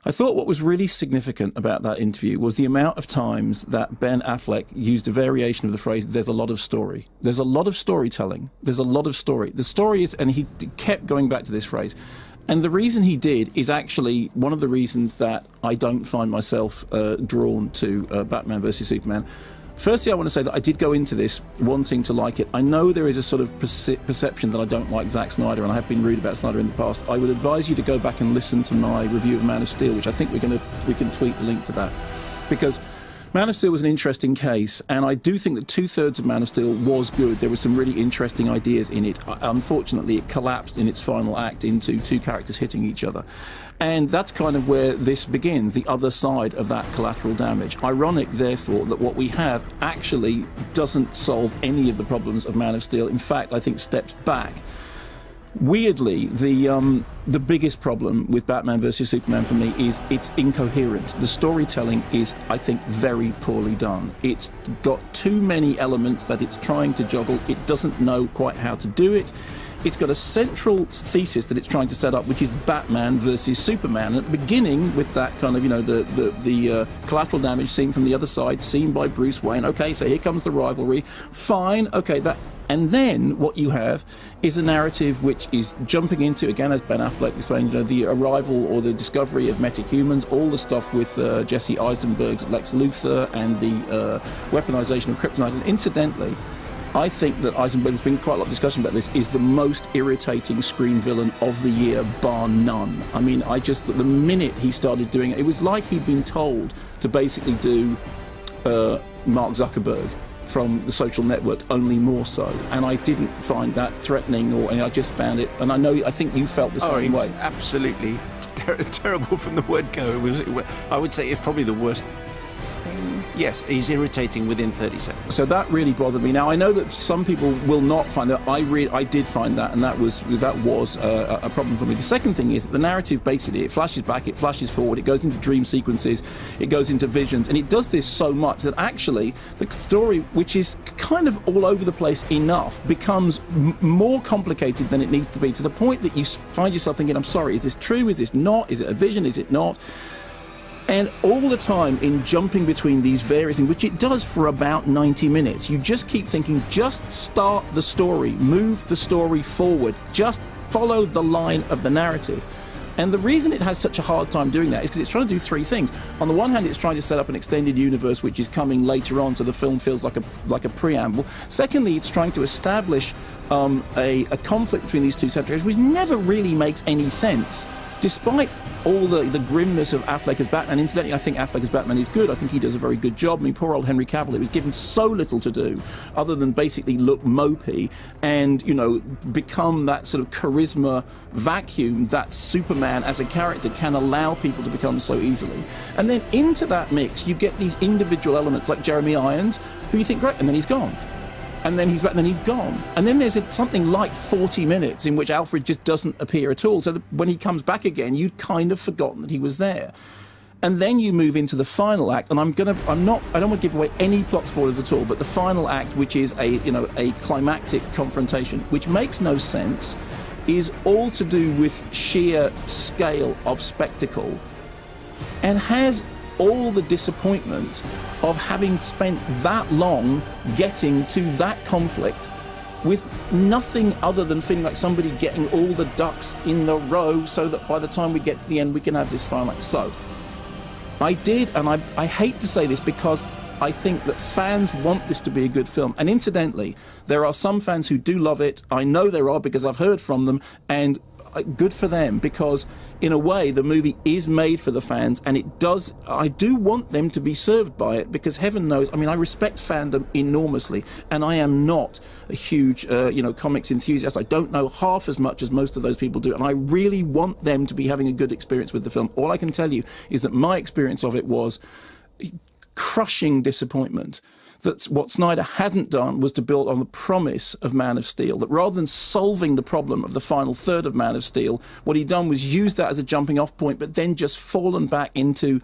I thought what was really significant about that interview was the amount of times that Ben Affleck used a variation of the phrase, there's a lot of story. There's a lot of storytelling. There's a lot of story. The story is, and he kept going back to this phrase. And the reason he did is actually one of the reasons that I don't find myself drawn to Batman versus Superman. Firstly, I want to say that I did go into this wanting to like it. I know there is a sort of perception that I don't like Zack Snyder, and I have been rude about Snyder in the past. I would advise you to go back and listen to my review of Man of Steel, which I think we can tweet the link to that, because Man of Steel was an interesting case, and I do think that 2/3 of Man of Steel was good. There were some really interesting ideas in it. Unfortunately, it collapsed in its final act into two characters hitting each other. And that's kind of where this begins, the other side of that collateral damage. Ironic, therefore, that what we have actually doesn't solve any of the problems of Man of Steel. In fact, I think steps back. Weirdly, the biggest problem with Batman vs Superman for me is it's incoherent. The storytelling is, I think, very poorly done. It's got too many elements that it's trying to juggle. It doesn't know quite how to do it. It's got a central thesis that it's trying to set up, which is Batman versus Superman. And at the beginning, with that kind of, the collateral damage seen from the other side, seen by Bruce Wayne. Okay, so here comes the rivalry. Fine, okay, that. And then what you have is a narrative which is jumping into, again, as Ben Affleck explained, the arrival or the discovery of metahumans, all the stuff with Jesse Eisenberg's Lex Luthor and the weaponization of kryptonite. And incidentally, I think that Eisenberg, there's been quite a lot of discussion about this, is the most irritating screen villain of the year, bar none. I mean, the minute he started doing it, it was like he'd been told to basically do Mark Zuckerberg from the Social Network, only more so. And I didn't find that threatening, and I just found it, and I think you felt the same way. Absolutely terrible from the word go. I would say it's probably the worst. Yes, he's irritating within 30 seconds. So that really bothered me. Now, I know that some people will not find that. I did find that, and that was a problem for me. The second thing is that the narrative, basically, it flashes back, it flashes forward, it goes into dream sequences, it goes into visions, and it does this so much that actually the story, which is kind of all over the place enough, becomes more complicated than it needs to be, to the point that you find yourself thinking, I'm sorry, is this true? Is this not? Is it a vision? Is it not? And all the time in jumping between these various things, which it does for about 90 minutes, you just keep thinking, just start the story, move the story forward, just follow the line of the narrative. And the reason it has such a hard time doing that is because it's trying to do three things. On the one hand, it's trying to set up an extended universe which is coming later on, so the film feels like a preamble. Secondly, it's trying to establish a conflict between these two subjects, which never really makes any sense. Despite all the grimness of Affleck as Batman, incidentally, I think Affleck as Batman is good. I think he does a very good job. I mean, poor old Henry Cavill, it was given so little to do other than basically look mopey and, become that sort of charisma vacuum that Superman as a character can allow people to become so easily. And then into that mix, you get these individual elements like Jeremy Irons, who you think, great, and then he's gone. And then he's back, and then he's gone. And then there's something like 40 minutes in which Alfred just doesn't appear at all. So that when he comes back again, you'd kind of forgotten that he was there. And then you move into the final act, and I don't want to give away any plot spoilers at all, but the final act, which is a climactic confrontation, which makes no sense, is all to do with sheer scale of spectacle, and has all the disappointment of having spent that long getting to that conflict with nothing other than feeling like somebody getting all the ducks in the row so that by the time we get to the end we can have this final act. So I did, and I hate to say this because I think that fans want this to be a good film. And incidentally, there are some fans who do love it. I know there are because I've heard from them, and good for them, because in a way the movie is made for the fans, and I do want them to be served by it, because heaven knows, I mean, I respect fandom enormously, and I am not a huge comics enthusiast. I don't know half as much as most of those people do, and I really want them to be having a good experience with the film. All I can tell you is that my experience of it was crushing disappointment. That what Snyder hadn't done was to build on the promise of Man of Steel, that rather than solving the problem of the final third of Man of Steel, what he'd done was use that as a jumping off point, but then just fallen back into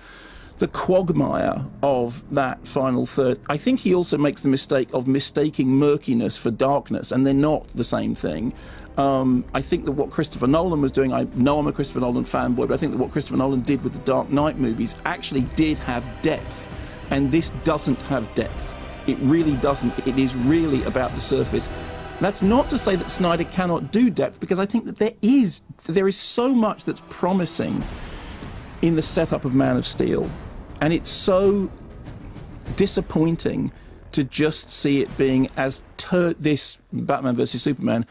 the quagmire of that final third. I think he also makes the mistake of mistaking murkiness for darkness, and they're not the same thing. I think that what Christopher Nolan was doing, I know I'm a Christopher Nolan fanboy, but I think that what Christopher Nolan did with the Dark Knight movies actually did have depth, and this doesn't have depth. It really doesn't. It is really about the surface. That's not to say that Snyder cannot do depth, because I think that there is so much that's promising in the setup of Man of Steel, and it's so disappointing to just see it being as this Batman versus Superman